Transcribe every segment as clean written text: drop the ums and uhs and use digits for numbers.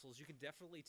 You can definitely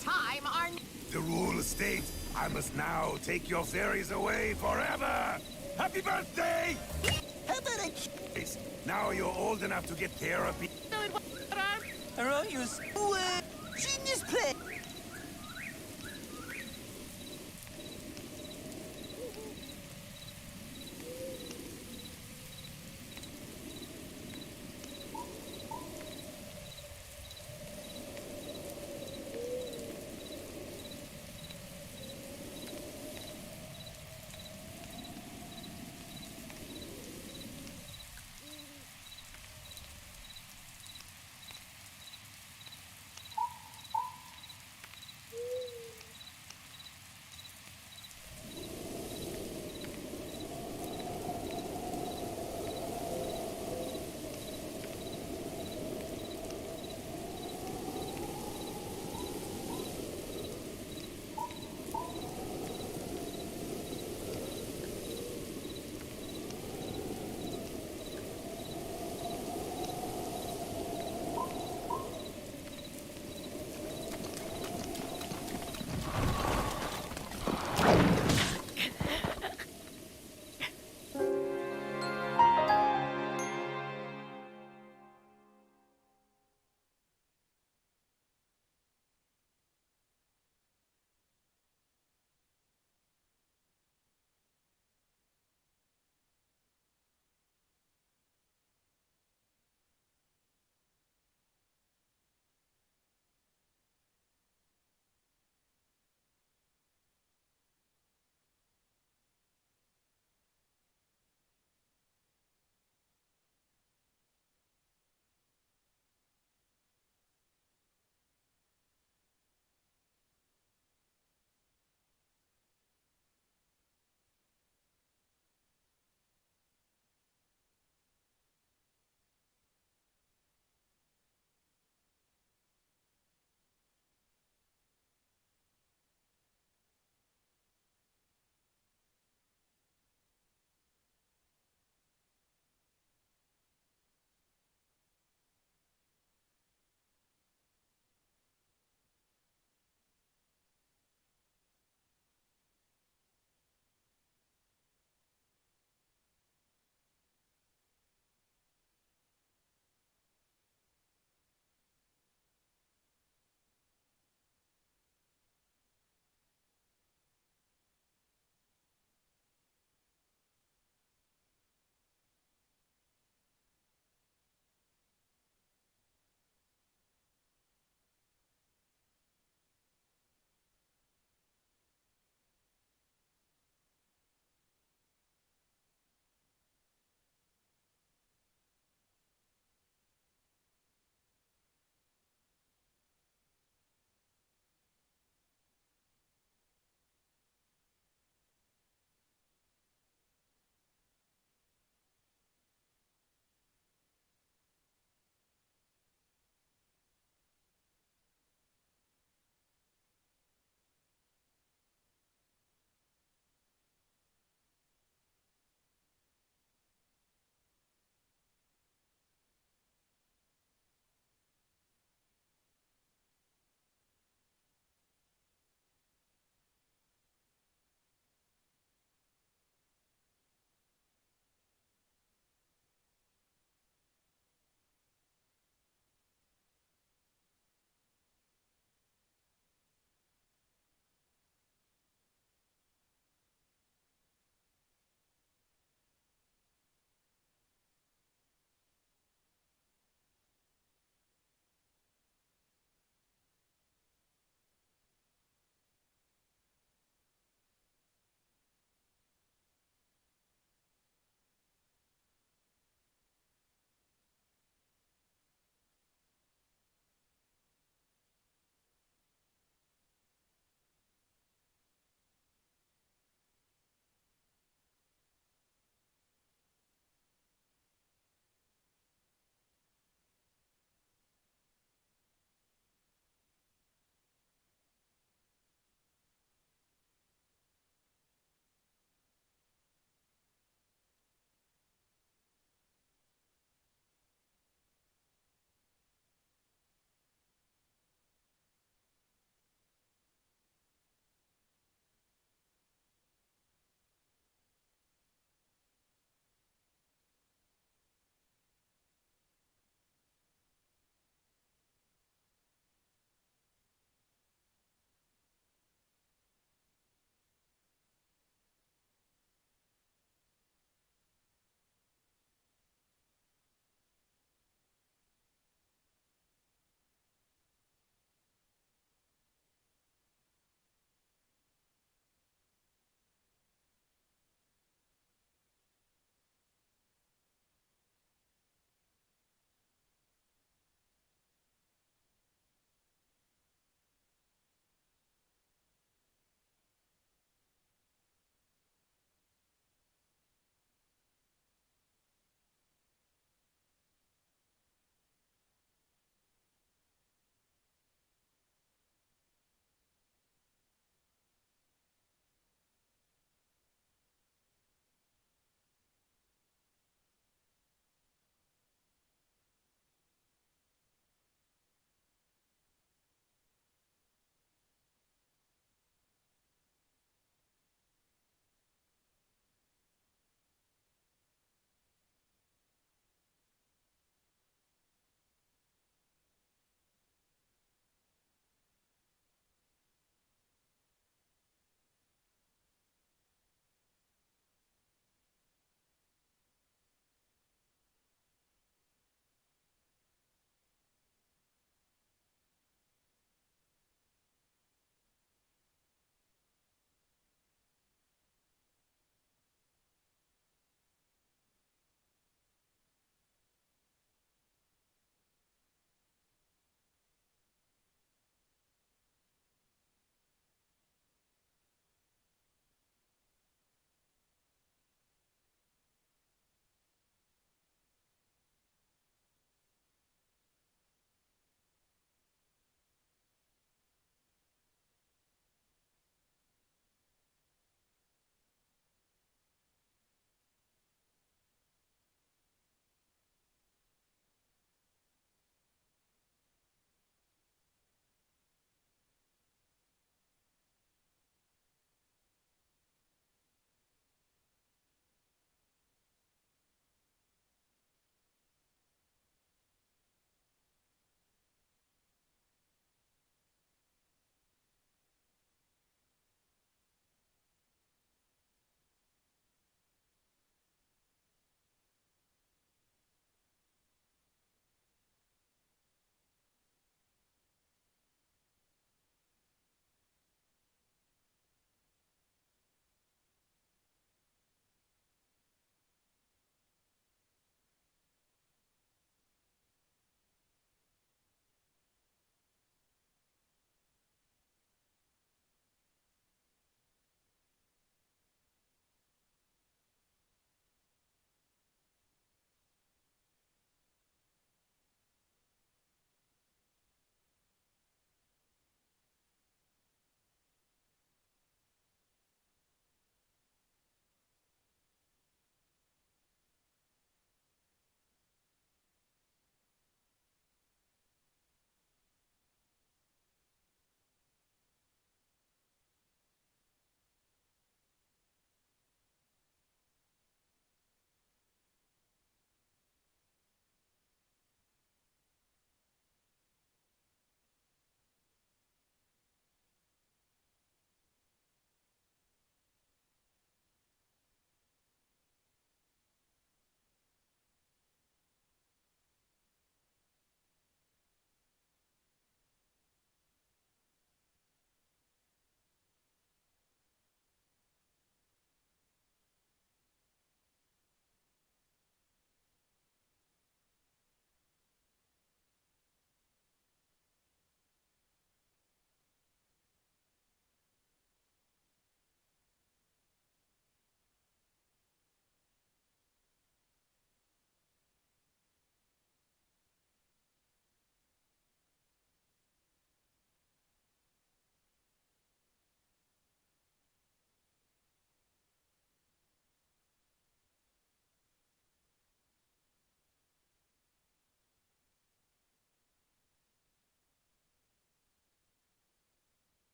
Time our... The rule states I must now take your fairies away forever! Happy birthday! How about a... Now you're old enough to get therapy. Erroneous. Genius play!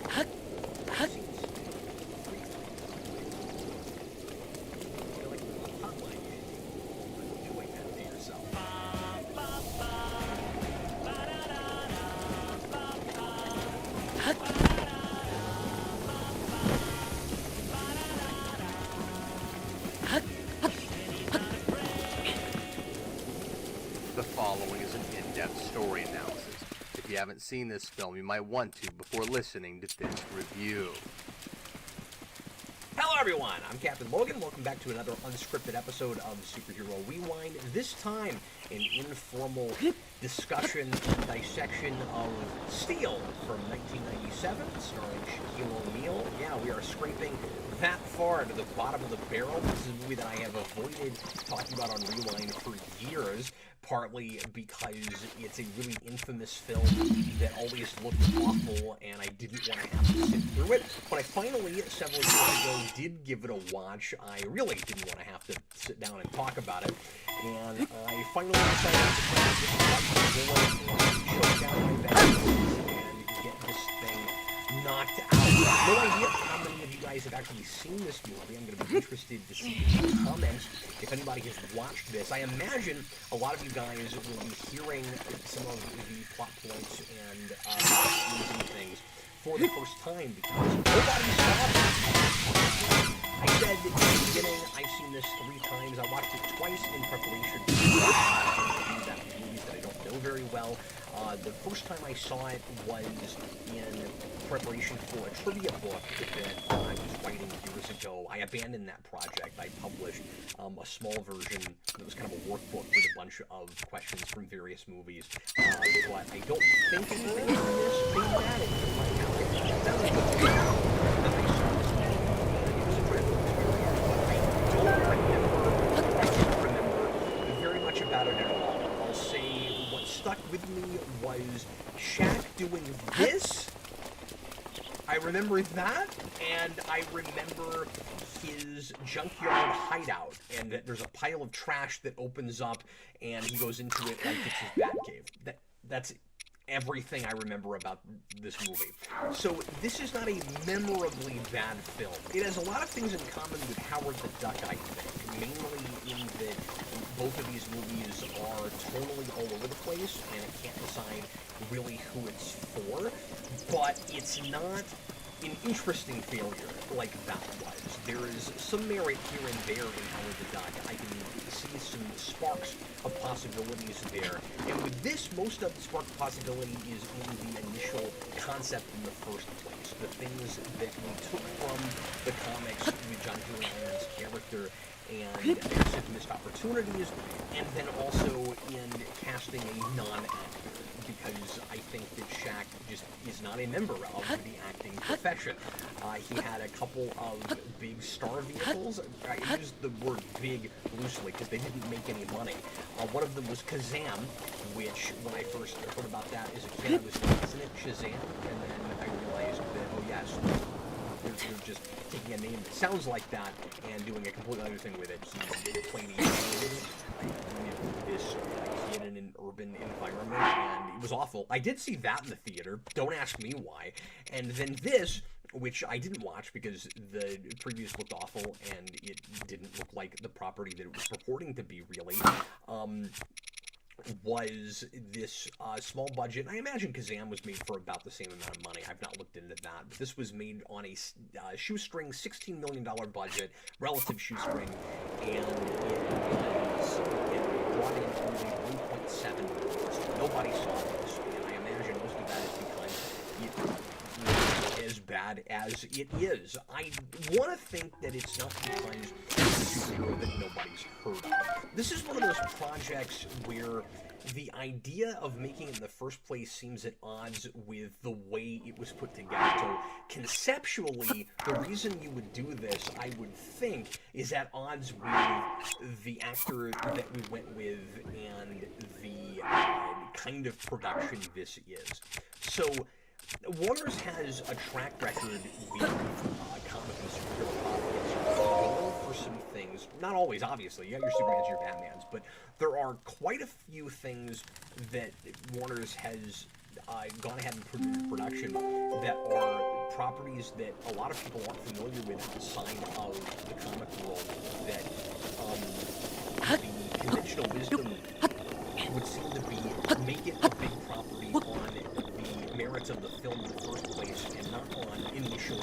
The following is an in-depth story analysis. If you haven't seen this film, you might want to before listening to this review. Hello everyone, I'm Captain Logan. Welcome back to another unscripted episode of Superhero Rewind. This time, an informal discussion and dissection of Steel from 1997, starring Shaquille O'Neal. Yeah, we are scraping that far to the bottom of the barrel. This is a movie that I have avoided talking about on Rewind for years, partly because it's a really infamous film that always looked awful, and I didn't want to have to sit through it. But I finally, several years ago, did give it a watch. I really didn't want to have to sit down and talk about it, and I finally decided to choke down my batteries and get this thing knocked out. No idea how many of you guys have actually seen this movie. I'm going to be interested to see the comments if anybody has watched this. I imagine a lot of you guys will be hearing some of the plot points and things for the first time because nobody saw this. I said at the beginning, I've seen this 3 times. I watched it twice in preparation for movies that I don't know very well. The first time I saw it was in preparation for a trivia book that I was writing years ago. I abandoned that project. I published a small version that was kind of a workbook with a bunch of questions from various movies. But I don't think anything from this came bad. That was the that I saw this movie. It was a dreadful experience, but I don't remember very much about it at all. I'll say what stuck with me was Shaq doing this. I remember that, and I remember his junkyard hideout, and that there's a pile of trash that opens up, and he goes into it like it's his Batcave. That's everything I remember about this movie. So this is not a memorably bad film. It has a lot of things in common with Howard the Duck, I think, mainly in that both of these movies are totally all over the place, and it can't decide really who it's for, but it's not an interesting failure like that was. There is some merit here and there in Howard the Duck. I can see some sparks of possibilities there. And with this, most of the spark of possibility is in the initial concept in the first place. The things that we took from the comics with John Julian's character and accept missed opportunities, and then also in casting a non-actor, because I think that Shaq just is not a member of the acting profession. He had a couple of big star vehicles. I use the word big loosely because they didn't make any money. One of them was Kazam, which when I first heard about that as a kid, I was like, isn't it Shazam? And then I realized that, oh yes, they're just taking a name that sounds like that and doing a completely other thing with it. He played this kid in an urban environment, and it was awful. I did see that in the theater. Don't ask me why. And then this, which I didn't watch because the previews looked awful and it didn't look like the property that it was purporting to be, really. Was this small budget. I imagine Kazam was made for about the same amount of money. I've not looked into that. But this was made on a shoestring $16 million budget, relative shoestring, and it brought in only 1.7 million. Nobody saw this, and I imagine most of that is because it was as bad as it is. I want to think that it's not because it's a superhero that nobody's heard of. This is one of those projects where the idea of making it in the first place seems at odds with the way it was put together. So conceptually, the reason you would do this, I would think, is at odds with the actor that we went with and the kind of production this is. So Warner's has a track record with comic and superhero projects for some things. Not always, obviously. You got your Supermans, your Batmans, but there are quite a few things that Warner's has gone ahead and put into production that are properties that a lot of people aren't familiar with outside of the comic world, that the conventional wisdom would seem to be make it a big property on the merits of the film in the first place and not on initial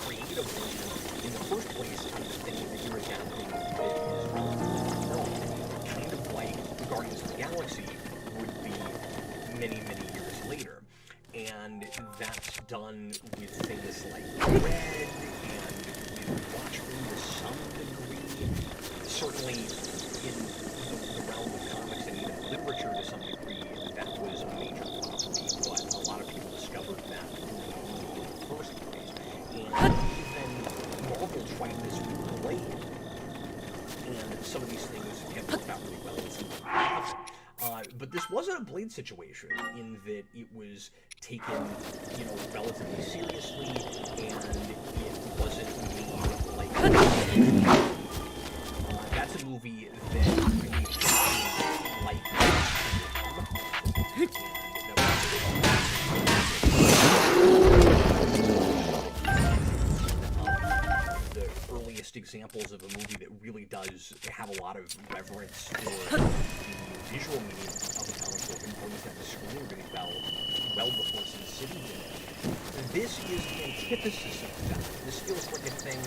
creative vision in the first place on the thing that you're adapting that is film, kind of like Guardians of the Galaxy would be many, many years later. And that's done with things like Red and with Watchmen to some degree. Certainly in the realm of comics and even literature to some degree, that was a major property, but a lot of people discovered that in the first place. And even Marvel tried this with Blade, and some of these things have worked out really well and some of them haven't. But this wasn't a Blade situation in that it was taken, relatively seriously, and it wasn't made like that's a movie that really like the earliest examples of a movie that really does have a lot of reverence for the visual medium of a comic book and brings that to screen really well before Sin City did it. This is the antithesis of that. This feels like a thing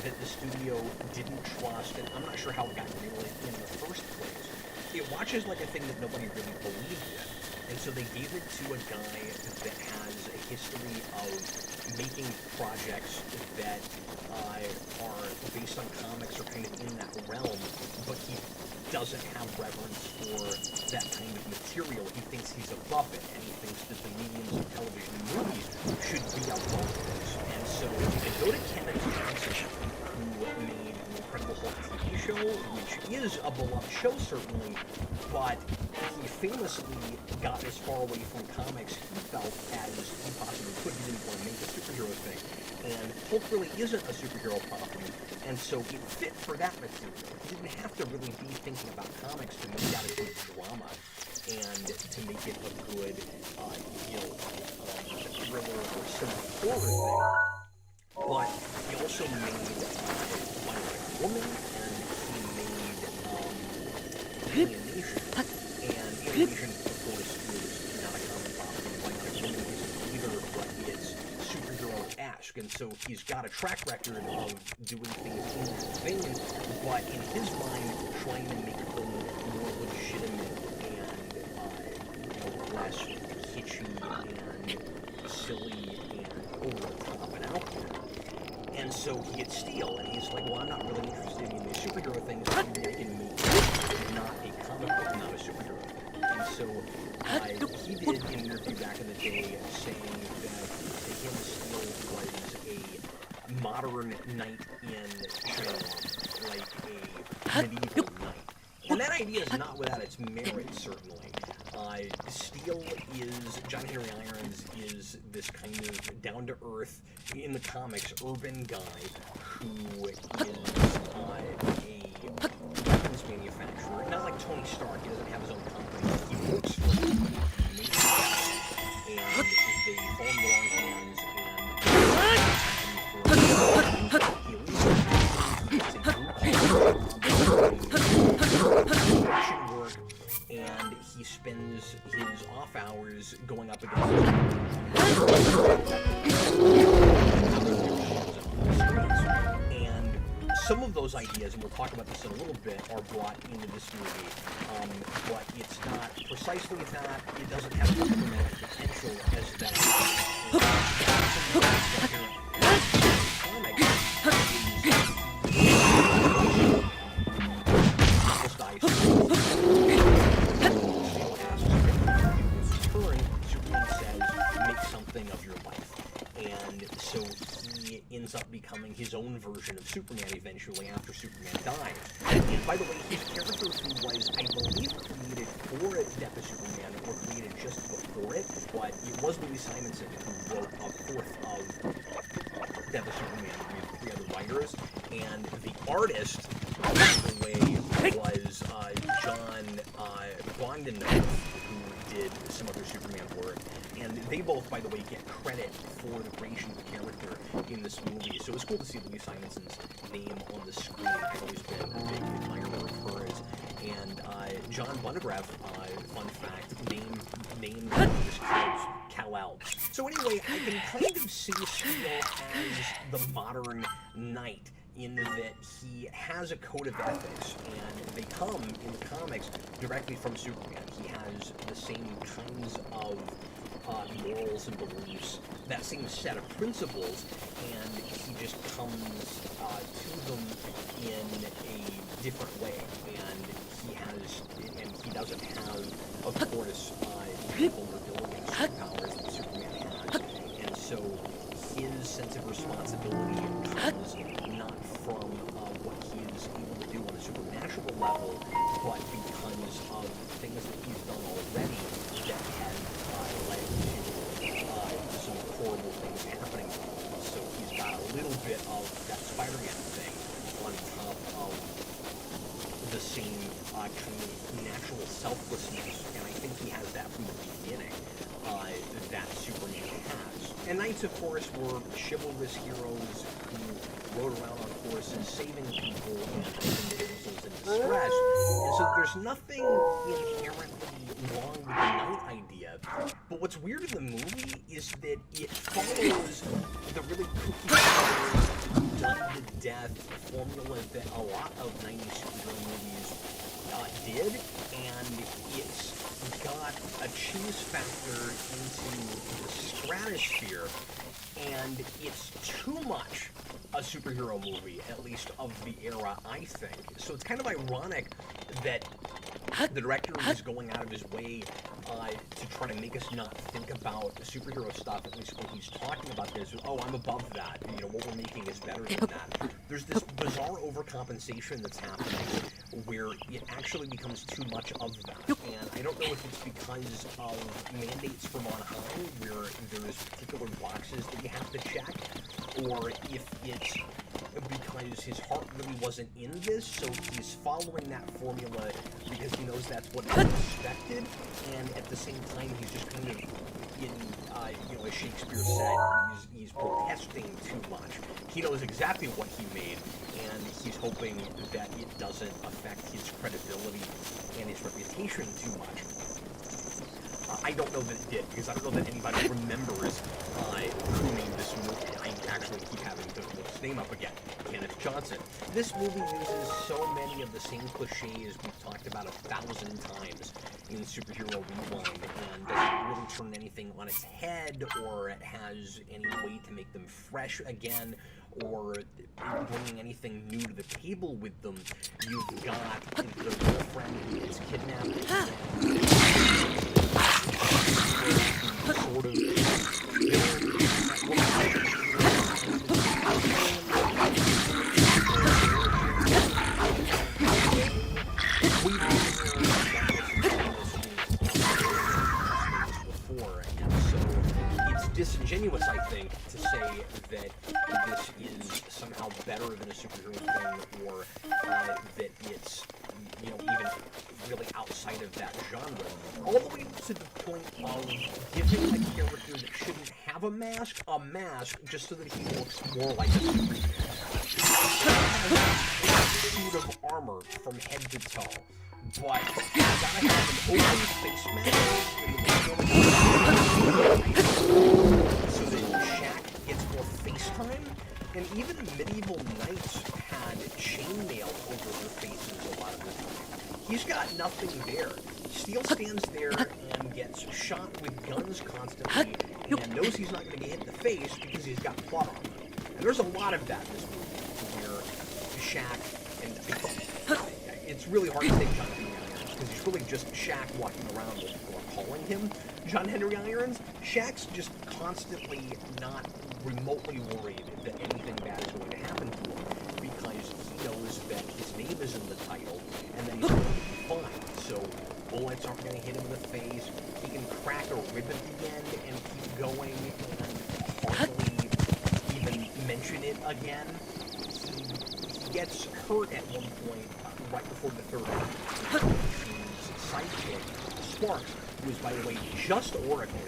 that the studio didn't trust, and I'm not sure how it got greenlit in the first place. It watches like a thing that nobody really believed in, and so they gave it to a guy that has a history of making projects that are based on comics or kind of in that realm, but he doesn't have reverence for that kind of material. He thinks he's above it, and he thinks that the mediums of television and movies should be above this. And so they go to Kenneth Johnson, who made the Incredible Hulk TV show, which is a beloved show certainly, but he famously got as far away from comics he felt as he possibly could. He didn't want to make a superhero thing. And Hulk really isn't a superhero property, and so it fit for that material. He didn't have to really be thinking about comics to make that a good drama and to make it a good, thriller or simple horror thing. But he also made One Like Woman, and he made Alien Nation. And Alien Nation, of course, is not a comic property. One Like Woman isn't either, but it's superhero-esque, and so he's got a track record of doing things in that vein, but in his mind, trying to make them more legitimate and less kitschy and silly and over the top and out there. And so he gets Steel, and he's like, well, I'm not really interested in these superhero things, maybe I can make not a comic book, not a superhero thing. And so he did an interview back in the day saying that to him Steel was a modern knight in China, like a medieval knight. And that idea is not without its merit, certainly. Steel is, John Henry Irons is this kind of down-to-earth, in the comics, urban guy who is a weapons manufacturer. Not like Tony Stark, he doesn't have his own company. He works for a company, he makes weapons, and they fall in the wrong hands, and he spends his off hours going up against and some of those ideas, and we'll talk about this in a little bit, are brought into this movie, but it's not precisely that. It doesn't have the dramatic potential as that. Of your life, and so he ends up becoming his own version of Superman eventually after Superman dies. And by the way, his character, who was, I believe, created for Death of Superman or created just before it, but it was Louis Simonson who wrote a fourth of Death of Superman with 3 other writers, and the artist, by the way, was John Guandenov, who did some other Superman work. And they both, by the way, get credit for the creation of the character in this movie. So it's cool to see Louise Simonson's name on the screen. I've always been a big admirer of hers. And John Bunnegraff, fun fact, named this kid's Kal-El. So anyway, I can kind of see Stroll as the modern knight, in that he has a code of ethics, and they come in the comics directly from Superman. He has the same kinds of morals and beliefs, that same set of principles, and he just comes to them in a different way. And he doesn't have, of course, the vulnerability and superpowers that Superman has. And so his sense of responsibility comes not from what he is able to do on a supernatural level, but because of things that he's done already that have led to some horrible things happening to him. So he's got a little bit of that Spider-Man thing on top of the same kind of natural selflessness, and I think he has that from the beginning, that Superman has. And knights, of course, were chivalrous heroes who rode around on horses, saving people and helping damsels in distress. And so there's nothing inherently wrong with the knight idea. But what's weird in the movie is that it follows the really cookie-cutter, done-to-death formula that a lot of 90s superhero movies did, and it's got a cheese factor into the stratosphere, and it's too much a superhero movie, at least of the era, I think. So it's kind of ironic that the director is going out of his way to try to make us not think about superhero stuff, at least when he's talking about this. Oh, I'm above that. You know, what we're making is better than that. There's this bizarre overcompensation that's happening where it actually becomes too much of that. And I don't know if it's because of mandates from on high, where there's particular boxes that you have to check, or if it's because his heart really wasn't in this, so he's following that formula because he knows that's what is expected, and at the same time he's just kind of in, as Shakespeare said, he's protesting too much. He knows exactly what he made, and he's hoping that it doesn't affect his credibility and his reputation too much. I don't know that it did, because I don't know that anybody remembers who made this movie. I actually keep having to look his name up again. Kenneth Johnson. This movie uses so many of the same cliches we've talked about 1,000 times in Superhero Rewind, and doesn't really turn anything on its head, or it has any way to make them fresh again, or bringing anything new to the table with them. You've got the girlfriend who gets kidnapped, sort of before, and so it's disingenuous, I think, to say that this is somehow better than a superhero thing, or that it's, even really outside of that genre. All the way to the point of giving a character that shouldn't have a mask just so that he looks more like a superhero. Suit of armor from head to toe, but you gotta have an open face mask so that Shaq gets more face time, and even medieval knights had chainmail over their faces a lot of the time. He's got nothing there. Steel stands there and gets shot with guns constantly, and knows he's not going to get hit in the face because he's got plot armor. And there's a lot of that in this movie, where Shaq and it's really hard to take John Henry Irons, because he's really just Shaq walking around with people are calling him John Henry Irons. Shaq's just constantly not remotely worried that anything bad is going to happen to him, because he knows that his name is in the title, and that he's going to be fine. So bullets aren't going to hit him in the face. He can crack a rib at the end and keep going, and hardly even mention it again. He gets hurt at one point, right before the third act. His sidekick, Sparks, who is, by the way, just Oracle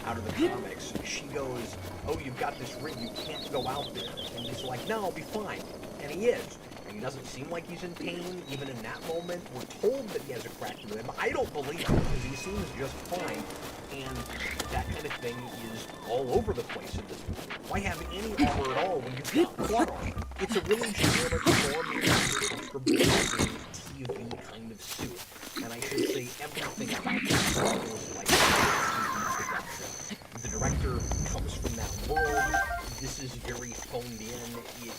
out of the comics. She goes, "Oh, you've got this rig, you can't go out there." And he's like, "No, I'll be fine." And he is. And he doesn't seem like he's in pain, even in that moment. We're told that he has a cracked rib. I don't believe it, because he seems just fine. And that kind of thing is all over the place in this movie. Why have any armor at all when you've got plot armor? It's a really generic form for basic TV kind of suit. And I should say everything about this feels like a TV production. The director comes from that world. This is very phoned in.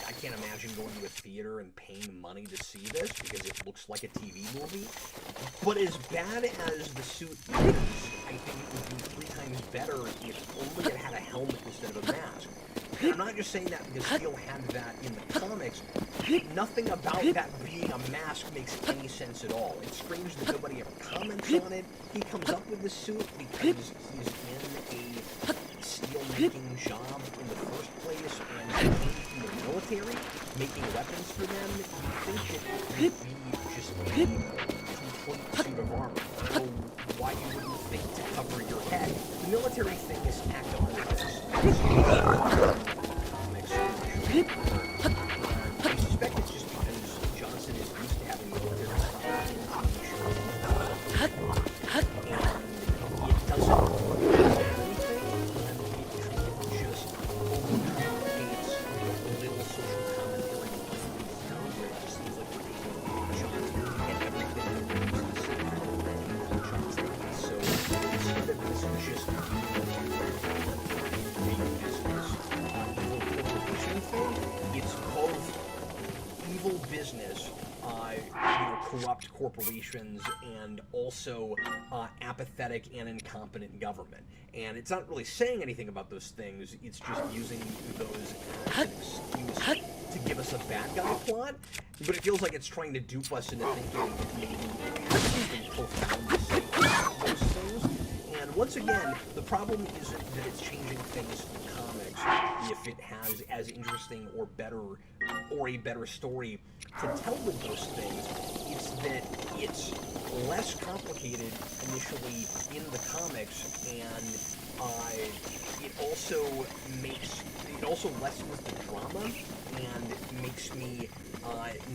I can't imagine going to a theater and paying money to see this because it looks like a TV movie. But as bad as the suit is, I think it would be 3 times better if only it had a helmet instead of a mask. And I'm not just saying that because Steele had that in the comics. Nothing about that being a mask makes any sense at all. It's strange that nobody ever comments on it. He comes up with the suit because he's in a steel-making job in the first place and came from the military, making weapons for them. You think that it would be just a complete suit of armor. I don't know why you wouldn't think to cover your head. The military thing is act of I suspect it's just because Johnson is used to having military stuff in TV shows. And it doesn't work anything, and it just overcomplicates little social commentary down where it just seems like we're taking Johnson and everything that we used to see from Johnson. So instead of this just it's both evil business, corrupt corporations, and also apathetic and incompetent government. And it's not really saying anything about those things, it's just using those as an excuse to give us a bad guy plot, but it feels like it's trying to dupe us into thinking that maybe it has something profound to say about those things. And once again, the problem isn't that it's changing things in the comics if it has as interesting or a better story to tell with those things. It's that it's less complicated initially in the comics, and it also lessens the drama and makes me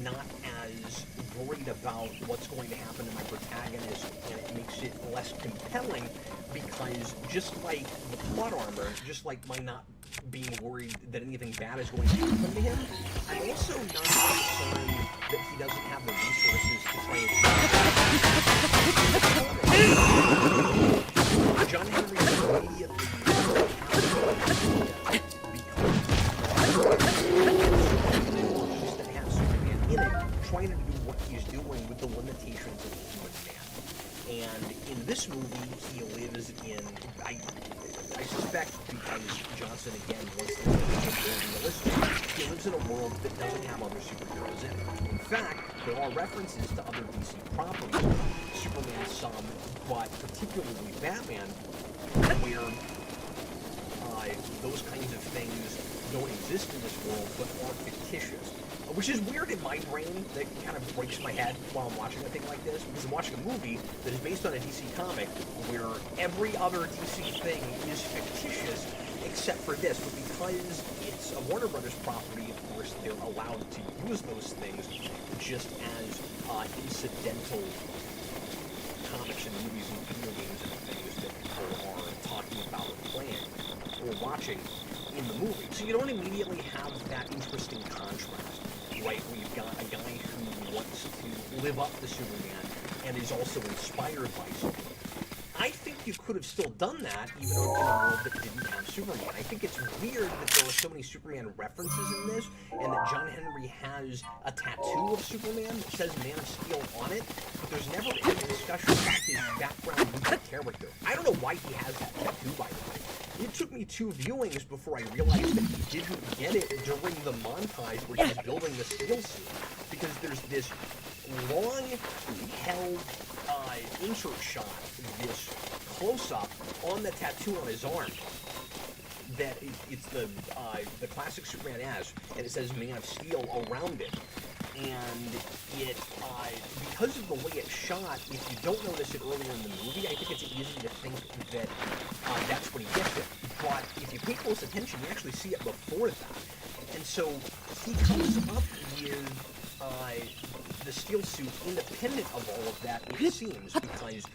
not as worried about what's going to happen to my protagonist, and it makes it less compelling because just like the plot armor, just like my not being worried that anything bad is going to happen to him, I'm also not concerned that he doesn't have the resources to try and John Henry immediately trying to do what he's doing with the limitations of the human man. And in this movie, he lives in, I suspect because Johnson, again, wants to make it realistic, he lives in a world that doesn't have other superheroes in it. In fact, there are references to other DC properties, Superman some, but particularly Batman, where those kinds of things don't exist in this world, but are fictitious. Which is weird in my brain, that kind of breaks my head while I'm watching a thing like this, because I'm watching a movie that is based on a DC comic where every other DC thing is fictitious except for this, but because it's a Warner Brothers property, of course, they're allowed to use those things just as incidental comics and movies and video games and things that people are talking about or playing or watching in the movie. So you don't immediately have that interesting contrast, right, where you've got a guy who wants to live up to Superman and is also inspired by Superman. I think you could have still done that, even though in a world that didn't have Superman. I think it's weird that there are so many Superman references in this, and that John Henry has a tattoo of Superman that says Man of Steel on it, but there's never any discussion about his background with the character. I don't know why he has that tattoo, by the way. It took me 2 viewings before I realized that he didn't get it during the montage where he's building the steel suit, because there's this long-held insert shot, this close-up on the tattoo on his arm, that it's the classic Superman S, and it says Man of Steel around it. and it, because of the way it's shot, if you don't notice it earlier in the movie, I think it's easy to think that that's when he gets it. But if you pay close attention, you actually see it before that. And so he comes up with the steel suit independent of all of that, it seems, because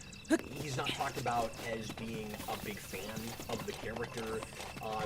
he's not talked about as being a big fan of the character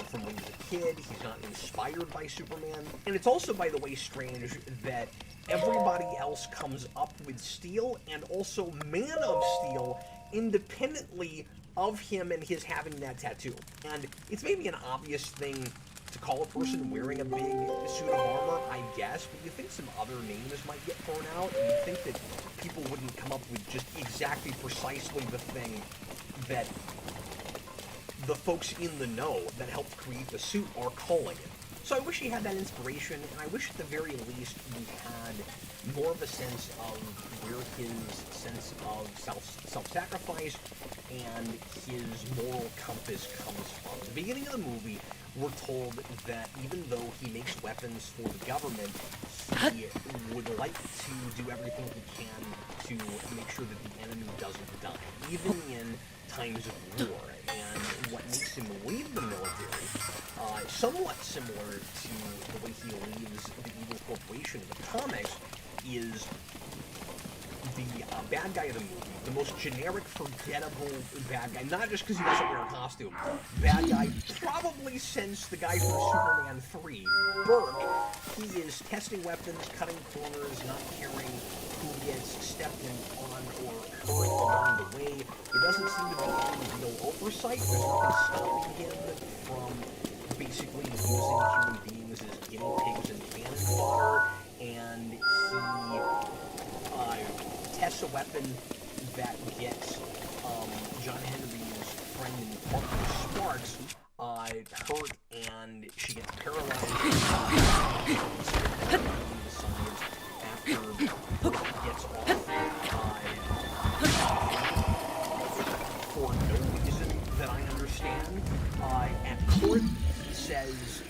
from when he was a kid. He's not inspired by Superman. And it's also, by the way, strange that everybody else comes up with Steel and also Man of Steel independently of him and his having that tattoo. And it's maybe an obvious thing to call a person wearing a big suit of armor, I guess, but you think some other names might get thrown out, and you'd think that people wouldn't come up with just exactly precisely the thing that the folks in the know that helped create the suit are calling it. So I wish he had that inspiration, and I wish at the very least we had more of a sense of where his sense of self-sacrifice and his moral compass comes from. At the beginning of the movie, we're told that even though he makes weapons for the government, he would like to do everything he can to make sure that the enemy doesn't die, even in times of war. And what makes him leave the military, somewhat similar to the way he leaves the evil corporation in the comics, is the bad guy of the movie, the most generic, forgettable bad guy, not just because he doesn't wear a costume, bad guy probably since the guy from Superman 3, Burke. He is testing weapons, cutting corners, not caring who gets stepped on or hurt along the way. There doesn't seem to be any real oversight. There's nothing stopping him from basically using human beings as guinea pigs and cannon fodder, and he tests a weapon that gets John Henry's friend and partner Sparks hurt, and she gets paralyzed. After Burke gets off for no reason that I understand. At court, he says,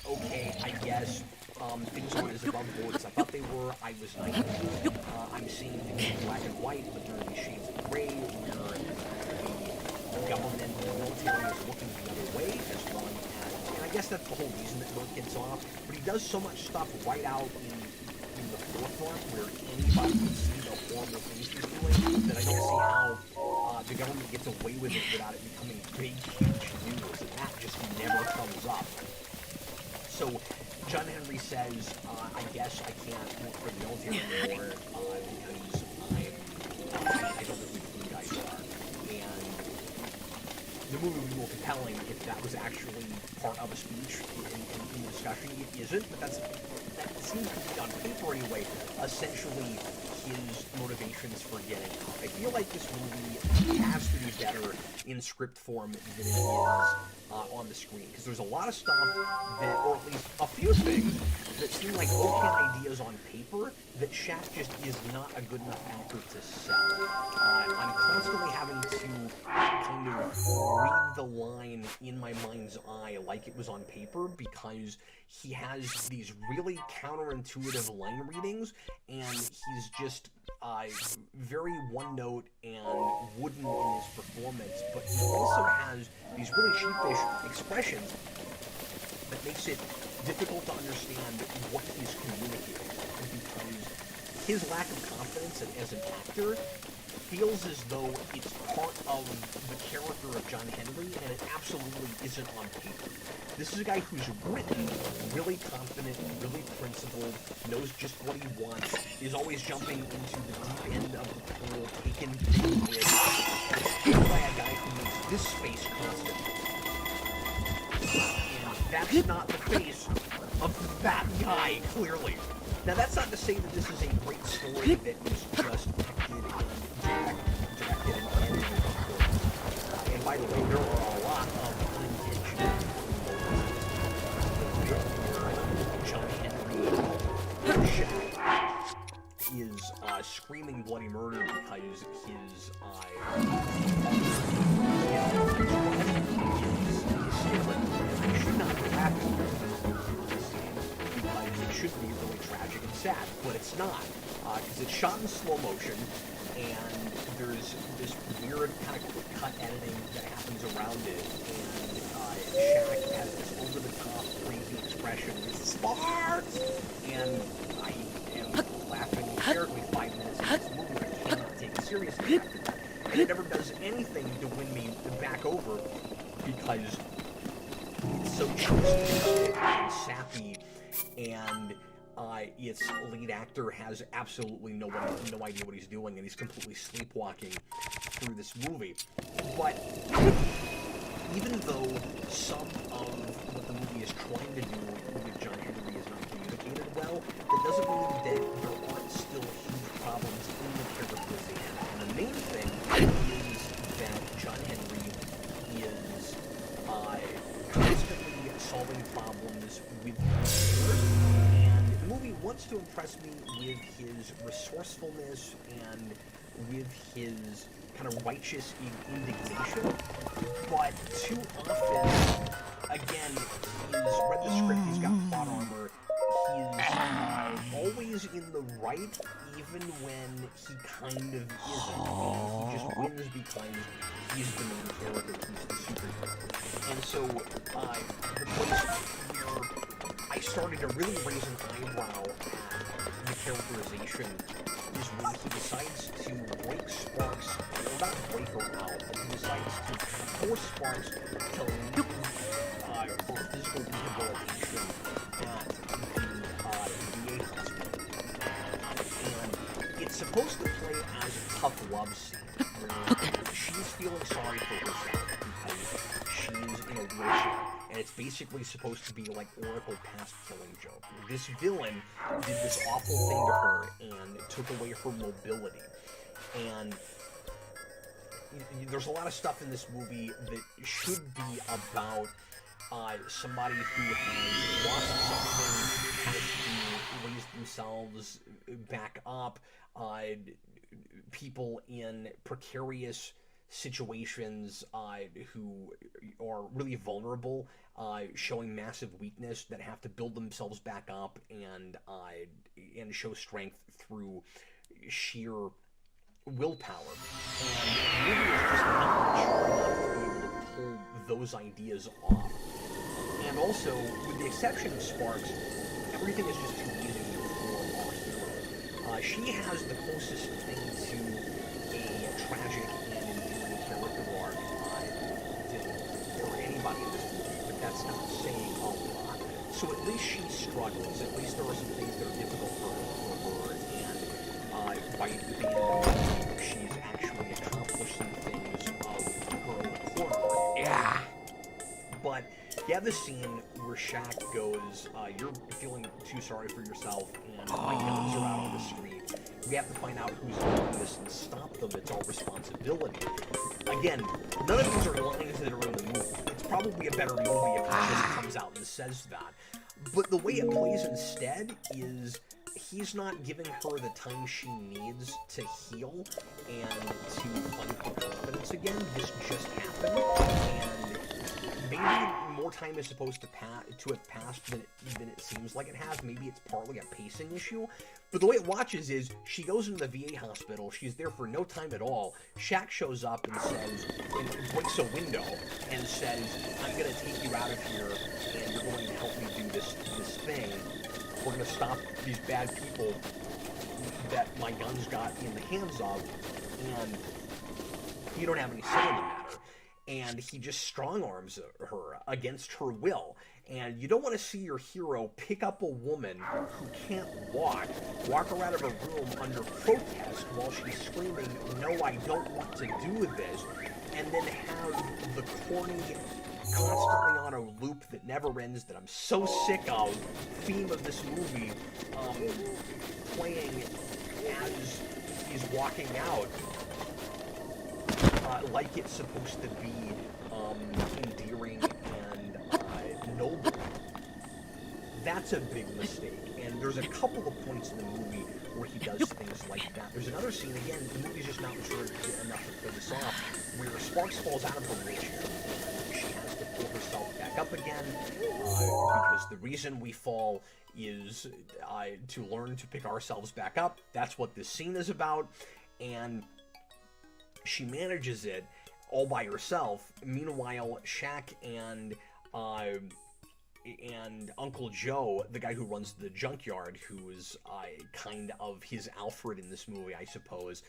okay, I guess things aren't as above board as I thought they were. I was naive. I'm seeing things in black and white, but there are these shades of gray where the government and the military is looking the other way, as well as, and I guess that's the whole reason that Burke gets off. But he does so much stuff right out in the forefront where anybody can see the horrible things he's doing that I don't see how the government gets away with it without it becoming big, huge news, and that just never comes up. So John Henry says, I guess I can't work for the military anymore because I don't know who you guys are. And the movie would be more compelling if that was actually part of a speech in the discussion. It isn't, but that seems to be on paper anyway, essentially his motivations for getting out. I feel like this movie has to be better in script form than it is on the screen, because there's a lot of stuff that, or at least a few things, that seem like okay ideas on paper that Shaq just is not a good enough actor to sell. I'm constantly having to kind of read the line in my mind's eye like it was on paper, because he has these really counterintuitive line readings, and he's just very one-note and wooden in his performance, but he also has these really sheepish expressions that makes it difficult to understand what he's communicating, because his lack of confidence as an actor feels as though it's part of the character of John Henry, and it absolutely isn't on paper. This is a guy who's written really confident, really principled, knows just what he wants, is always jumping into the deep end of the pool, taking big risks. It's by a guy who makes this space constant. And that's not the face of that guy, clearly. Now, that's not to say that this is a great story that was just acted and directed and edited, of course. And by the way, there are a lot of unintentional moments. John Henry Shaq is screaming bloody murder because his should not be happening. It should be really tragic and sad, but it's not, because it's shot in slow motion, and there's this weird kind of quick cut editing that happens around it, and Shaq has this over-the-top crazy expression, Sparks! And I am laughing hysterically 5 minutes into this movie, and I cannot take it seriously after that. And it never does anything to win me back over, because it's so cheesy and sappy, and its lead actor has absolutely no idea what he's doing, and he's completely sleepwalking through this movie. But even though some of what the movie is trying to do with John Henry is not communicated well, that doesn't mean that there aren't still huge problems in the characterization. And the main thing is that John Henry is constantly solving problems with his and the movie wants to impress me with his resourcefulness and with his kind of righteous indignation, but too often, again, he's read the script, he's got plot armor, he's always in the right, even when he kind of isn't, and he just wins because he's the main character, he's the superhero. And so, the place where I started to really raise an eyebrow at the characterization is when he decides to break Sparks, or not break her out, but he decides to force Sparks to leave for physical rehabilitation at the VA hospital. And it's supposed to play as a tough love scene, where she's feeling sorry for herself because she's in a wheelchair. And it's basically supposed to be like Oracle past killing joke. This villain did this awful thing to her and took away her mobility. And there's a lot of stuff in this movie that should be about somebody who has lost something, has to raise themselves back up, people in precarious situations who are really vulnerable, showing massive weakness, that have to build themselves back up and show strength through sheer willpower. And the movie is just not mature enough to be able to pull those ideas off. And also, with the exception of Sparks, everything is just too easy for our hero. She has the closest thing to a tragic and endearing character arc for anybody in this movie, but that's not saying a lot. So at least she struggles. At least there are some things that are difficult for her, and by the end of it, she's actually accomplished some things of her own accord. Yeah. But you have this scene where Shaq goes, you're feeling too sorry for yourself, and my guns are out on the street. We have to find out who's doing this and stop them. It's our responsibility. Again, none of these are lines that are in the movie. It's probably a better movie if it just comes out and says that. But the way it plays instead is he's not giving her the time she needs to heal and to find her confidence again. This just happened, and maybe more time is supposed to have passed than it seems like it has. Maybe it's partly a pacing issue. But the way it watches is, she goes into the VA hospital, she's there for no time at all. Shaq shows up and says, and breaks a window, and says, I'm going to take you out of here, and you're going to help me do this thing. We're going to stop these bad people that my guns got in the hands of, and you don't have any say in the matter. And he just strong-arms her against her will. And you don't want to see your hero pick up a woman who can't walk her out of a room under protest while she's screaming, no, I don't want to do this, and then have the corny, constantly on a loop that never ends, that I'm so sick of, theme of this movie, playing as he's walking out. Like it's supposed to be endearing and noble. That's a big mistake, and there's a couple of points in the movie where he does things like that. There's another scene, again, the movie's just not mature enough to pull this off, where Sparks falls out of her wheelchair, and she has to pull herself yourself back up again, because the reason we fall is to learn to pick ourselves back up. That's what this scene is about, and she manages it all by herself. Meanwhile, Shaq and Uncle Joe, the guy who runs the junkyard, who is kind of his Alfred in this movie, I suppose,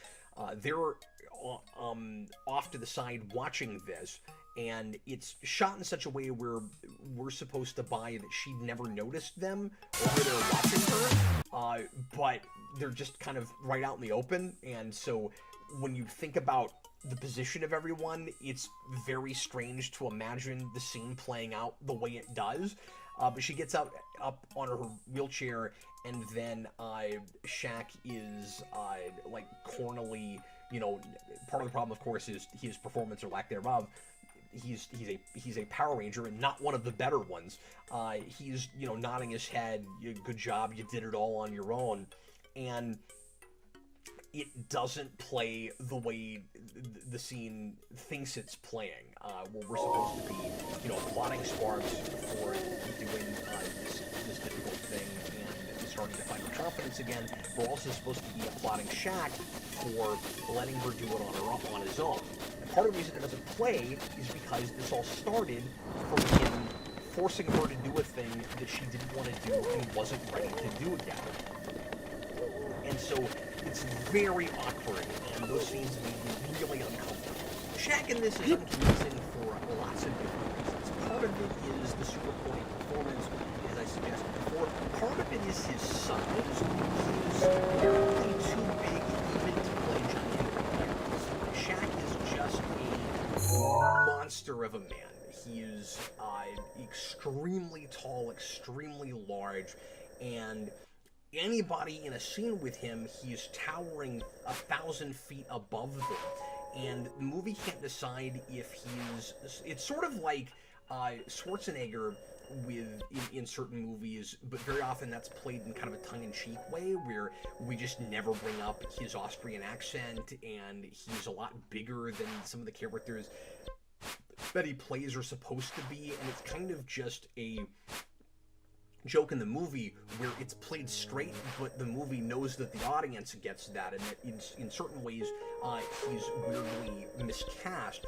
they're off to the side watching this, and it's shot in such a way where we're supposed to buy that she never noticed them over there watching her, but they're just kind of right out in the open. And so when you think about the position of everyone, it's very strange to imagine the scene playing out the way it does. But she gets up on her wheelchair, and then Shaq is like cornily, part of the problem, of course, is his performance or lack thereof. He's a Power Ranger, and not one of the better ones. He's nodding his head, good job, you did it all on your own, and it doesn't play the way the scene thinks it's playing. Where we're supposed to be, applauding Sparks for doing this difficult thing and starting to find her confidence again. We're also supposed to be applauding Shaq for letting her do it on his own. And part of the reason it doesn't play is because this all started from him forcing her to do a thing that she didn't want to do and wasn't ready to do again. And so it's very awkward, and those scenes made me really uncomfortable. Shaq in this is unconvincing for lots of different reasons. Part of it is the super point performance, as I suggested before. Part of it is his size. He's apparently too big even to play John Henry. Shaq is just a monster of a man. He is extremely tall, extremely large, and anybody in a scene with him, he's towering 1,000 feet above them. And the movie can't decide if it's sort of like Schwarzenegger in certain movies, but very often that's played in kind of a tongue-in-cheek way, where we just never bring up his Austrian accent, and he's a lot bigger than some of the characters that he plays are supposed to be, and it's kind of just a joke in the movie where it's played straight, but the movie knows that the audience gets that, and that in certain ways he's weirdly miscast.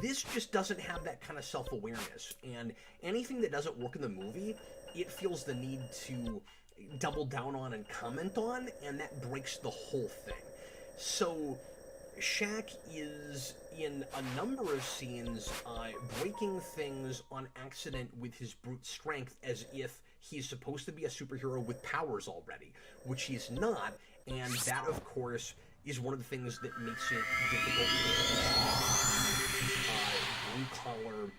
This just doesn't have that kind of self-awareness, and anything that doesn't work in the movie, it feels the need to double down on and comment on, and that breaks the whole thing. So Shaq is in a number of scenes breaking things on accident with his brute strength, as if he's supposed to be a superhero with powers already, which he's not, and that, of course, is one of the things that makes it difficult to blue-collar,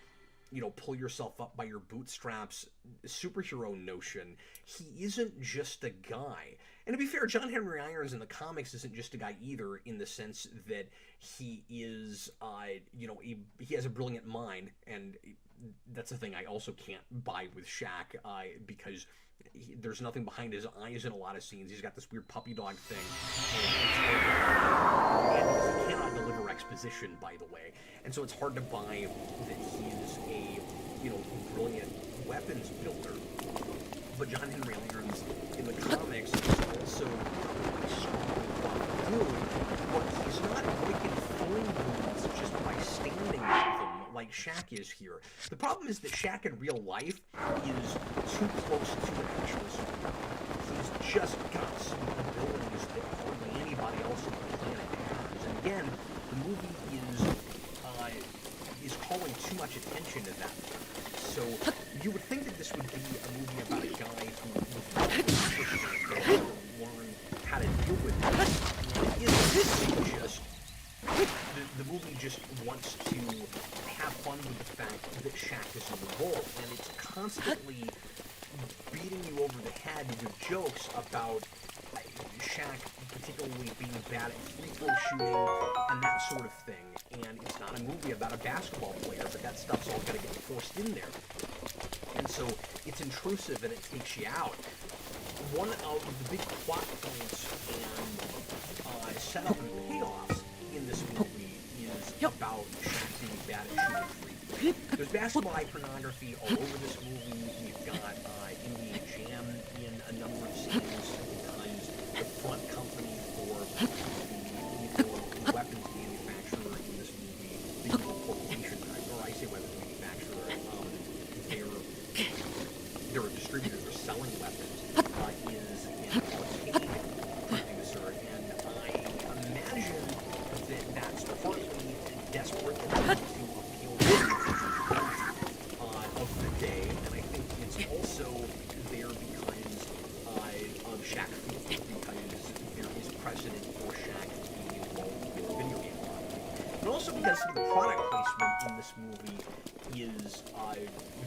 pull yourself up by your bootstraps superhero notion. He isn't just a guy. And to be fair, John Henry Irons in the comics isn't just a guy either, in the sense that he is, he has a brilliant mind, and that's the thing I also can't buy with Shaq, because there's nothing behind his eyes in a lot of scenes. He's got this weird puppy dog thing, and he cannot deliver exposition, by the way, and so it's hard to buy that he's a, brilliant weapons builder. But John Henry Irons in the comics is also a strong dude, but he's not breaking phone booths just by standing with them like Shaq is here. The problem is that Shaq in real life is too close to the pictures. He's just got some abilities that hardly anybody else on the planet has. And again, the movie is calling too much attention to that. So you would think that this would be a movie about a guy who would learn how to deal with it. And it isn't just the movie just wants to have fun with the fact that Shaq is in the role, and it's constantly beating you over the head with jokes about Shaq particularly being bad at free throw shooting and that sort of thing. And it's not a movie about a basketball player, but that stuff's all got to get forced in there. And so it's intrusive and it takes you out. One of the big plot points and setup and payoffs in this movie is about Shaq being bad at shooting free throws. There's basketball iconography all over this movie. We've got NBA Jam in a number of scenes because the front company for the weapons manufacturer in this movie, the evil corporation, or I say weapons manufacturer, they're a distributor, they're selling weapons, is an arcade producer, and I imagine that that's partly desperate to appeal to of the day, and I think it's also there because of Shaq Fu, because there is precedent for Shaq being involved with video game product. And also because the product placement in this movie is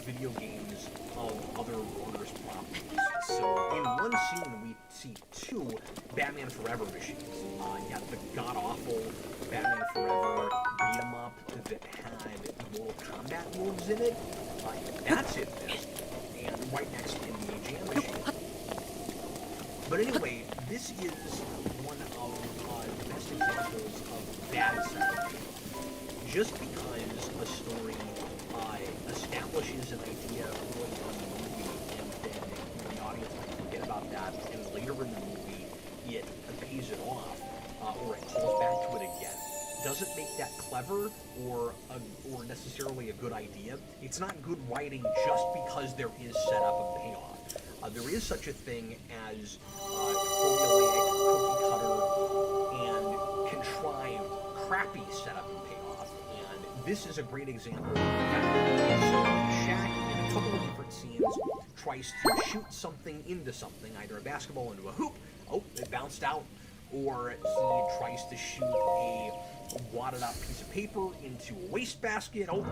video games of other Warner's properties. So in one scene we see two Batman Forever machines. You got the god-awful Batman Forever beat-em-up that had Mortal Kombat moves in it. That's in this. And right next to the NBA Jam machine. But anyway, this is one of the best examples of bad setup. Just because a story establishes an idea early on in the movie, and then the audience might forget about that, and later in the movie it pays it off, or it calls back to it again, doesn't make that clever or necessarily a good idea. It's not good writing just because there is setup and payoff. There is such a thing as formulaic, cookie cutter, and contrived, crappy setup and payoff. And this is a great example of that. So Shaq, in a couple of different scenes, tries to shoot something into something, either a basketball into a hoop, oh, it bounced out, or he tries to shoot a wadded out piece of paper into a wastebasket, oh,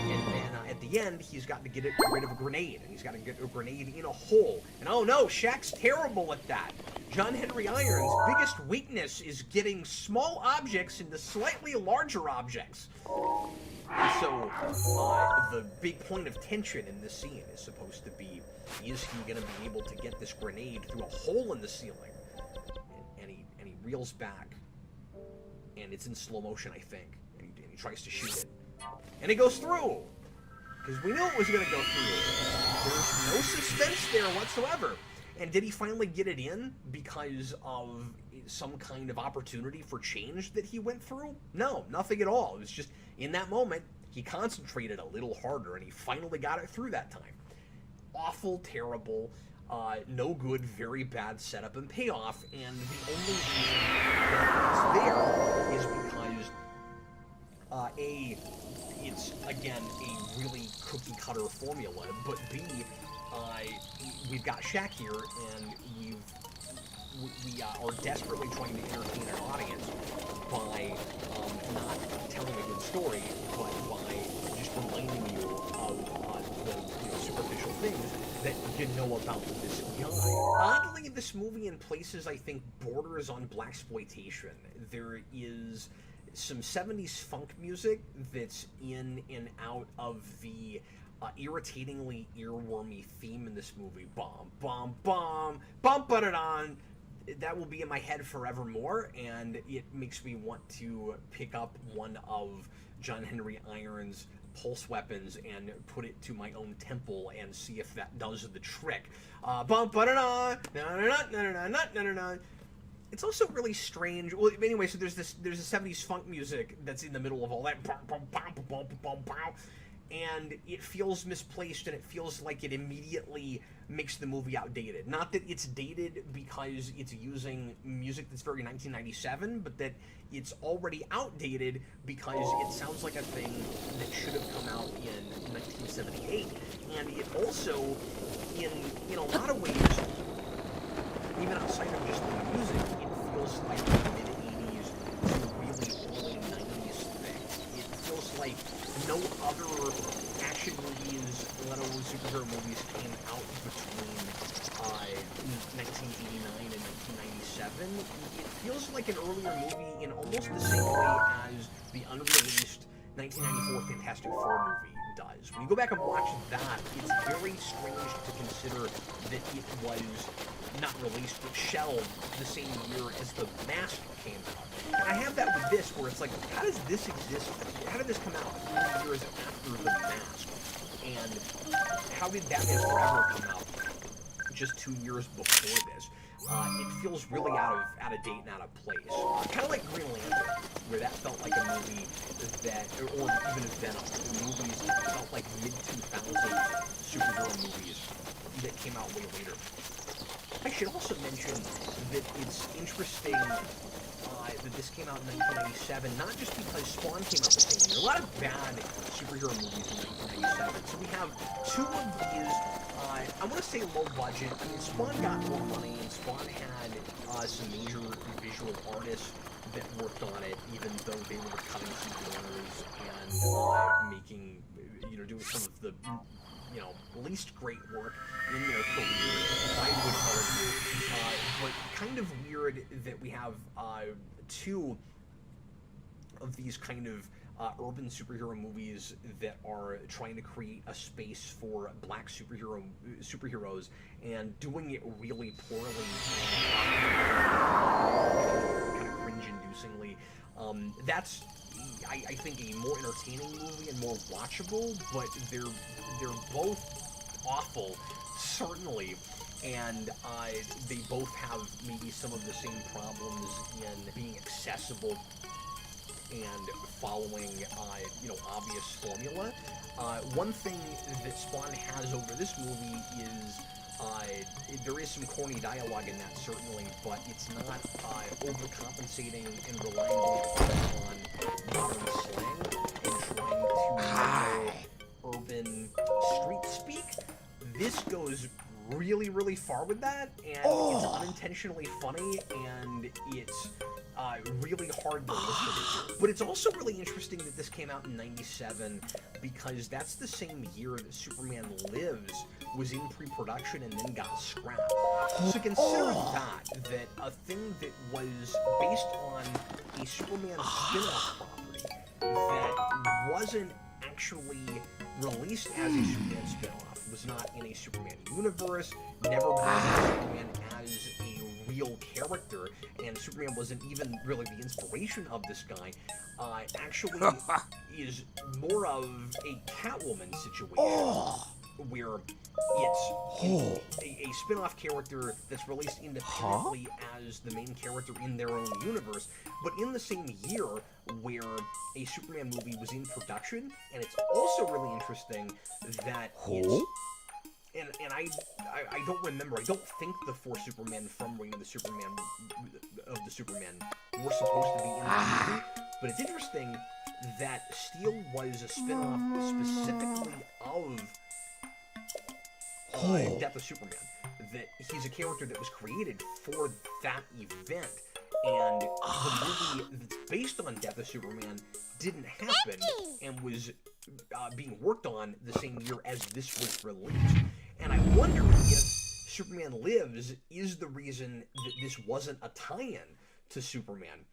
and then at the end, he's got to get rid of a grenade, and he's got to get a grenade in a hole. And oh no, Shaq's terrible at that. John Henry Irons' biggest weakness is getting small objects into slightly larger objects. So, the big point of tension in this scene is supposed to be, is he going to be able to get this grenade through a hole in the ceiling? And he reels back, and it's in slow motion, I think, and he tries to shoot it. And it goes through! Because we knew it was going to go through. There's no suspense there whatsoever. And did he finally get it in because of some kind of opportunity for change that he went through? No, nothing at all. It was just, in that moment, he concentrated a little harder, and he finally got it through that time. Awful, terrible, no good, very bad setup and payoff, and the only reason that it's there is because, A, it's, again, a really cookie-cutter formula, but B, we've got Shaq here, and we are desperately trying to entertain an audience by not telling a good story, but by just reminding you of the superficial things that you know about this guy. Oddly, this movie in places, I think, borders on blaxploitation. There is some 70s funk music that's in and out of the irritatingly earwormy theme in this movie. Bum, bum, bum, bum, ba-da-don. That will be in my head forevermore, and it makes me want to pick up one of John Henry Irons' pulse weapons and put it to my own temple and see if that does the trick. Bum, ba-da-don, na-na-na-na-na-na-na-na-na. It's also really strange. Well, anyway, so there's a 70s funk music that's in the middle of all that. Bum, bum, bum, bum, bum, bum, and it feels misplaced, and it feels like it immediately makes the movie outdated. Not that it's dated because it's using music that's very 1997, but that it's already outdated because it sounds like a thing that should have come out in 1978. And it also, in a lot of ways, even outside of just the music, it feels like a mid-80s to really early 90s thing. It feels like no other action movies, let alone superhero movies, came out between 1989 and 1997. It feels like an earlier movie in almost the same way as the unreleased 1994 Fantastic Four movie does. was. When you go back and watch that, it's very strange to consider that it was not released but shelved the same year as The Mask came out. And I have that with this, where it's like, how does this exist? How did this come out 3 years after The Mask? And how did Batman Forever come out just 2 years before this? It feels really out of date and out of place. Kind of like Green Lantern, where that felt like a movie that, or even Venom, movies that felt like mid-2000s superhero movies that came out way later. I should also mention that it's interesting that this came out in 1997, not just because Spawn came out the same year. A lot of bad superhero movies in 1997. So we have two of these, I want to say low budget. I mean, Spawn got more money, and Spawn had some major visual artists that worked on it, even though they were cutting some corners and making, doing some of the, least great work in their career, I would argue. But kind of weird that we have two of these kind of urban superhero movies that are trying to create a space for black superheroes and doing it really poorly, kind of cringe-inducingly. That's, I think, a more entertaining movie and more watchable, but they're both awful, certainly, and they both have maybe some of the same problems in being accessible and following, obvious formula. One thing that Spawn has over this movie is there is some corny dialogue in that, certainly, but it's not overcompensating and relying on modern slang and trying to urban street speak. This goes really, really far with that, and it's unintentionally funny, and it's really hard to listen to. But it's also really interesting that this came out in 97, because that's the same year that Superman Lives was in pre-production and then got scrapped. So consider that a thing that was based on a Superman spin-off property that wasn't actually released as a Superman spin-off, was not in a Superman universe, never was Superman as a real character, and Superman wasn't even really the inspiration of this guy, actually is more of a Catwoman situation, where it's a spin-off character that's released independently as the main character in their own universe, but in the same year where a Superman movie was in production. And it's also really interesting that it's... And I don't remember, I don't think the four Supermen from Reign of the Superman were supposed to be in the movie, but it's interesting that Steel was a spin-off specifically of Death of Superman, that he's a character that was created for that event, and the movie that's based on Death of Superman didn't happen and was being worked on the same year as this was released. And I wonder if Superman Lives is the reason that this wasn't a tie-in to Superman.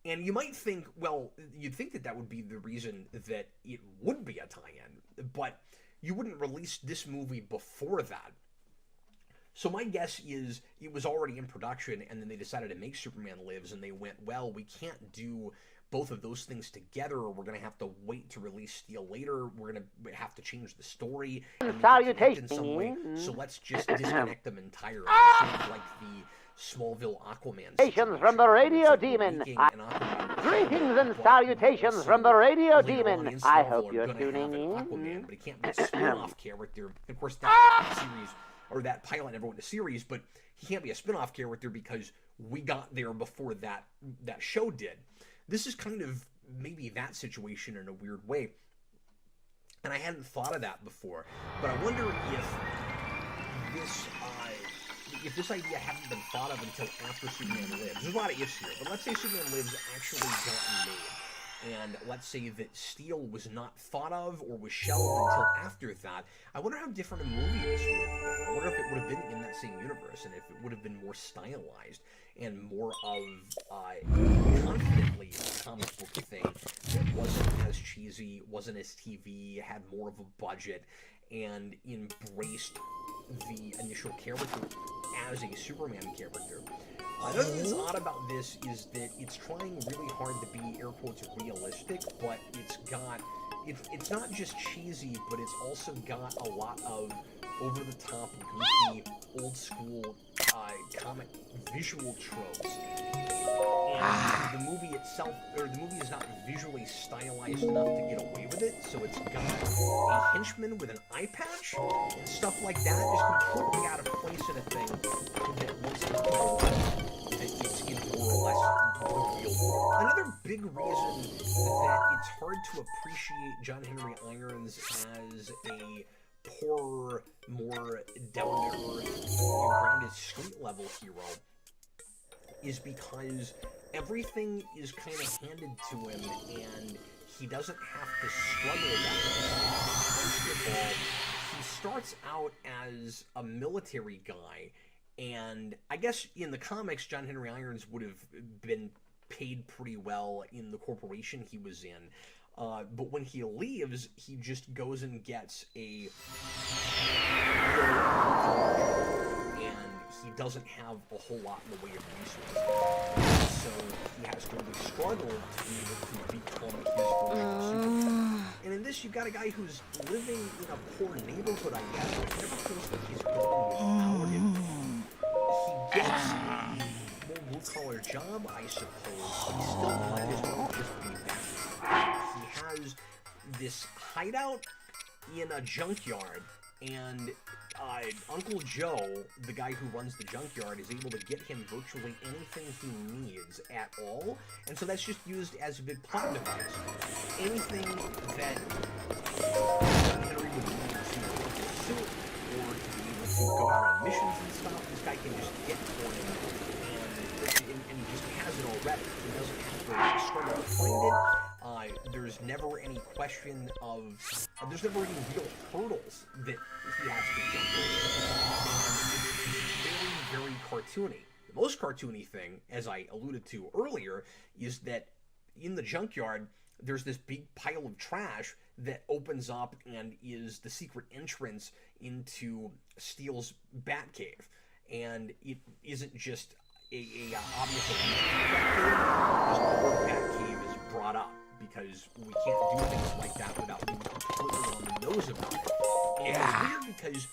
And you might think, well, you'd think that would be the reason that it would be a tie-in, but you wouldn't release this movie before that. So my guess is it was already in production, and then they decided to make Superman Lives, and they went, well, we can't do both of those things together. We're going to have to wait to release Steel later. We're going to have to change the story and make it in some way. So let's just disconnect them entirely. Sort of like the Smallville Aquaman situation. From the radio demon. Greetings and salutations from the radio demon. I hope you're tuning in. Aquaman, but he can't be a spin-off character. Of course, that series, or that pilot never went to series, but he can't be a spin-off character because we got there before that show did. This is kind of maybe that situation in a weird way. And I hadn't thought of that before. But I wonder if this idea hadn't been thought of until after Superman Lives. There's a lot of ifs here, but let's say Superman Lives actually got made. and let's say that Steel was not thought of or was shelved until after that, I wonder how different a movie this would have been. I wonder if it would have been in that same universe, and if it would have been more stylized and more of confidently a comic book thing that wasn't as cheesy, wasn't as TV, had more of a budget, and embraced the initial character as a Superman character. Another thing that's odd about this is that it's trying really hard to be, air quotes, realistic, but it's not just cheesy, but it's also got a lot of over-the-top, goofy, old-school comic visual tropes. And the movie itself, or the movie is not visually stylized enough to get away with it, so it's got a henchman with an eye patch and stuff like that, just completely out of place in a thing that once it's that it's in more or less the real. Another big reason that it's hard to appreciate John Henry Irons as a poorer, more down-to-earth, grounded street-level hero is because everything is kind of handed to him, and he doesn't have to struggle that much. First of all, he starts out as a military guy, and I guess in the comics, John Henry Irons would have been paid pretty well in the corporation he was in. But when he leaves, he just goes and gets a and he doesn't have a whole lot in the way of resources. So he has to really struggle to be able to become his version of Superman. And in this, you've got a guy who's living in a poor neighborhood, I guess, but never feels like he's building without him. He gets a more blue-collar job, I suppose, but he's still might as well just be that. He has this hideout in a junkyard, and Uncle Joe, the guy who runs the junkyard, is able to get him virtually anything he needs at all, and so that's just used as a big plot device. Anything that Henry would need to build his suit, or to be able to go out on missions and stuff, this guy can just get for him, and he just has it already. He doesn't have to struggle to find it. There's never any question of, there's never any real hurdles that he has to jump over. And it's very, very cartoony. The most cartoony thing, as I alluded to earlier, is that in the junkyard, there's this big pile of trash that opens up and is the secret entrance into Steel's Batcave. And it isn't just a obvious Batcave is brought up, because we can't do things like that without being completely on the nose about it. And it's weird because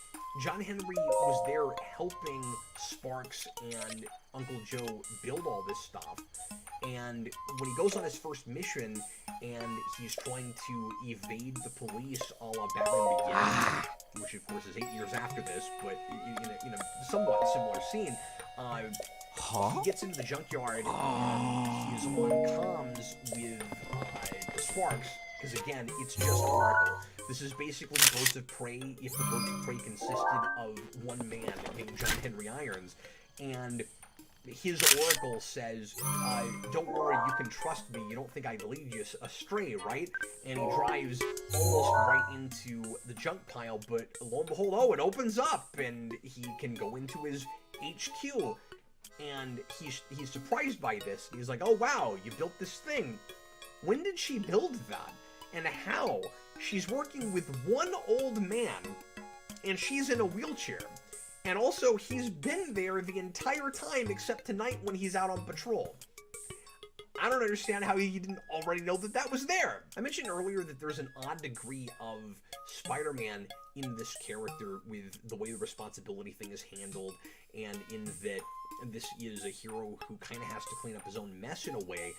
John Henry was there helping Sparks and Uncle Joe build all this stuff. And when he goes on his first mission and he's trying to evade the police a la Batman Begins, which of course is 8 years after this, but in a somewhat similar scene, he gets into the junkyard and he's on comms with Sparks, because again, it's just Oracle. This is basically Birds of Prey if the Birds of Prey consisted of one man named John Henry Irons, and his Oracle says, don't worry, you can trust me, you don't think I'd lead you astray, right? And he drives almost right into the junk pile, but lo and behold, it opens up, and he can go into his HQ. And he's surprised by this. He's like, oh wow, you built this thing. When did she build that? And how? She's working with one old man, and she's in a wheelchair. And also, he's been there the entire time except tonight when he's out on patrol. I don't understand how he didn't already know that that was there. I mentioned earlier that there's an odd degree of Spider-Man in this character with the way the responsibility thing is handled, and in that this is a hero who kind of has to clean up his own mess in a way,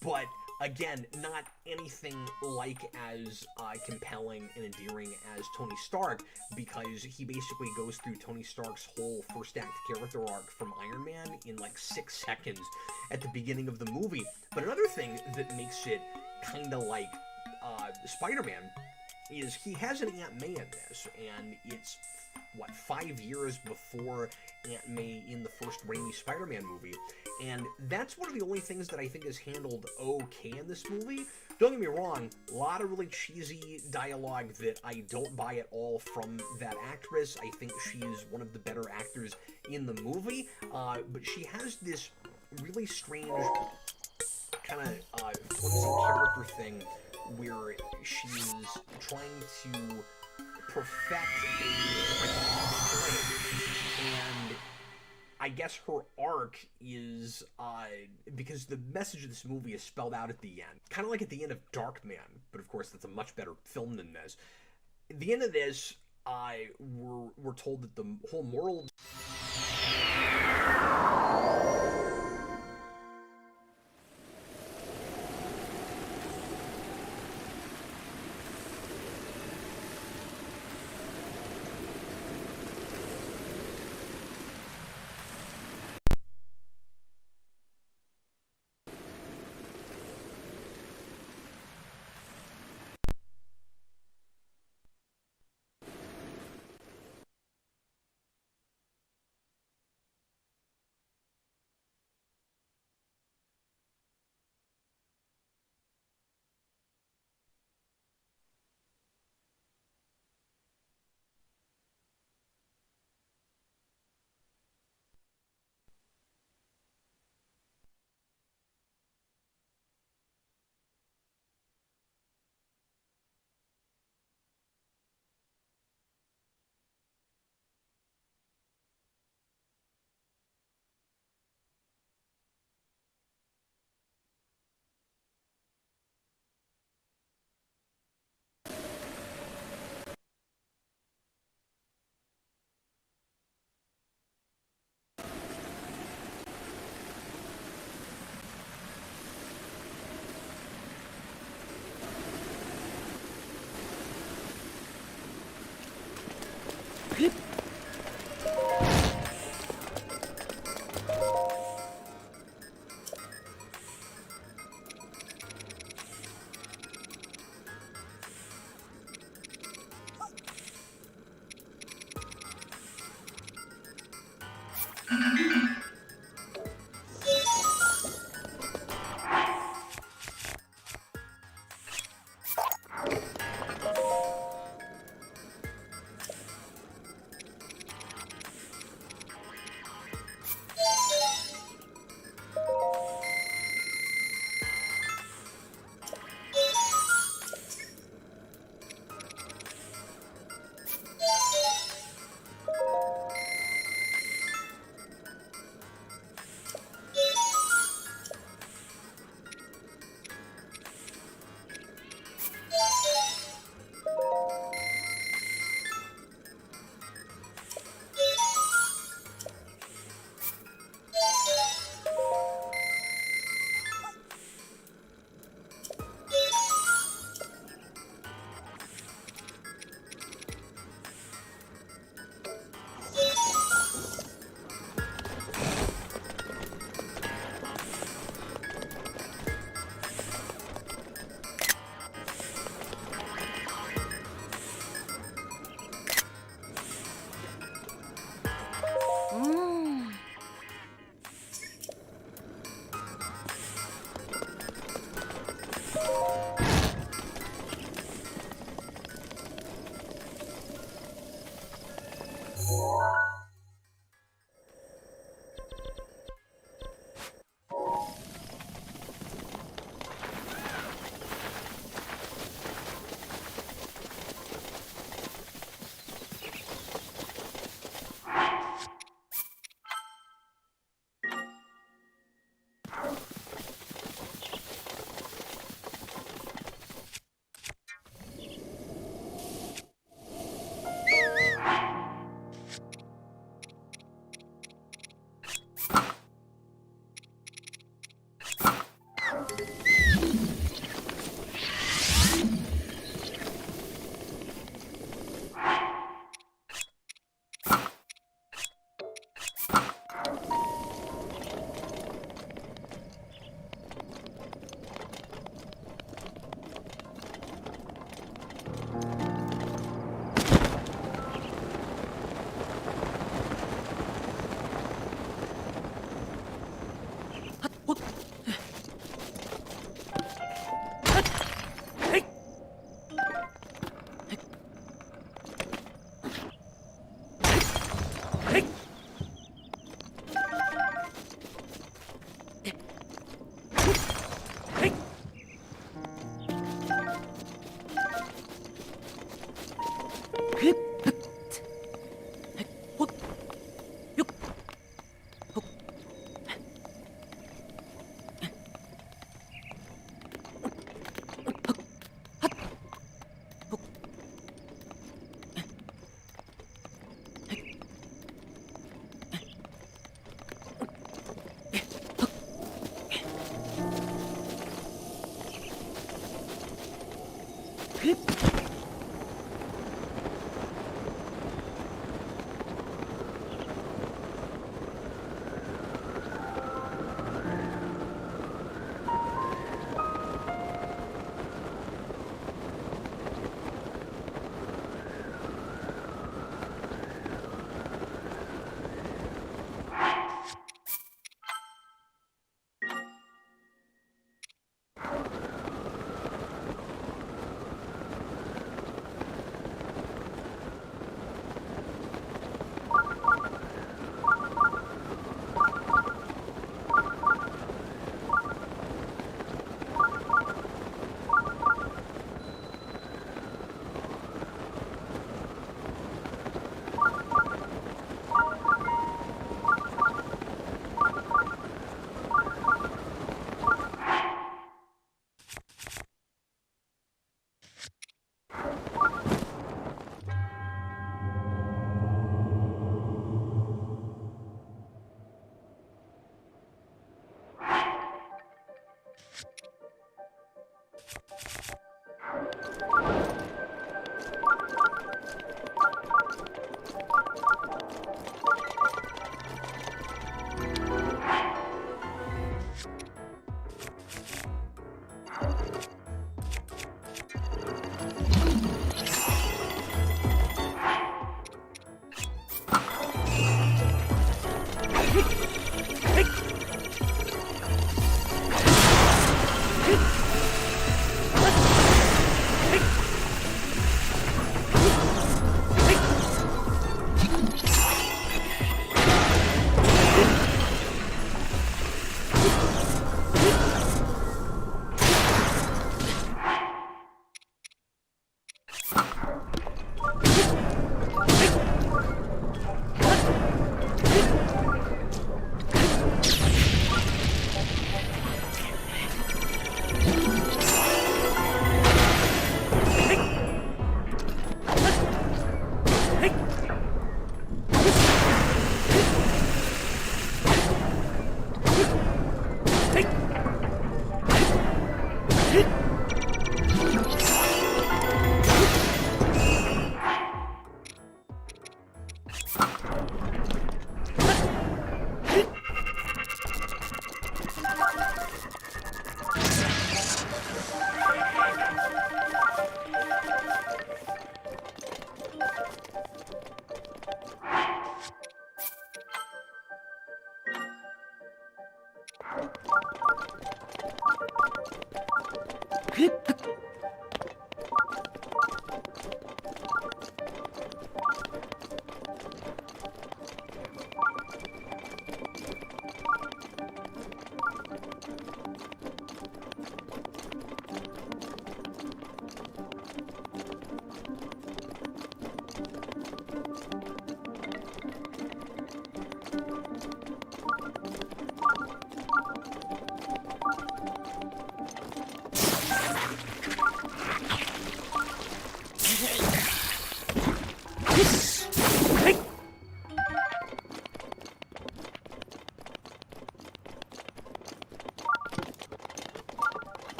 but again, not anything like as compelling and endearing as Tony Stark, because he basically goes through Tony Stark's whole first act character arc from Iron Man in like 6 seconds at the beginning of the movie. But another thing that makes it kind of like Spider-Man is he has an Aunt May in this, and it's, what, 5 years before Aunt May in the first Raimi Spider-Man movie, and that's one of the only things that I think is handled okay in this movie. Don't get me wrong, a lot of really cheesy dialogue that I don't buy at all from that actress. I think she's one of the better actors in the movie, but she has this really strange kind of flimsy character thing where she's trying to perfect a flame, and I guess her arc is, because the message of this movie is spelled out at the end, kind of like at the end of Darkman, but of course that's a much better film than this. At the end of this, we're told that the whole moral...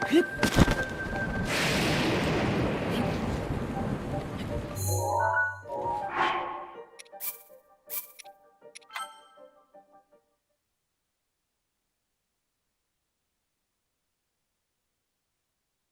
Hip.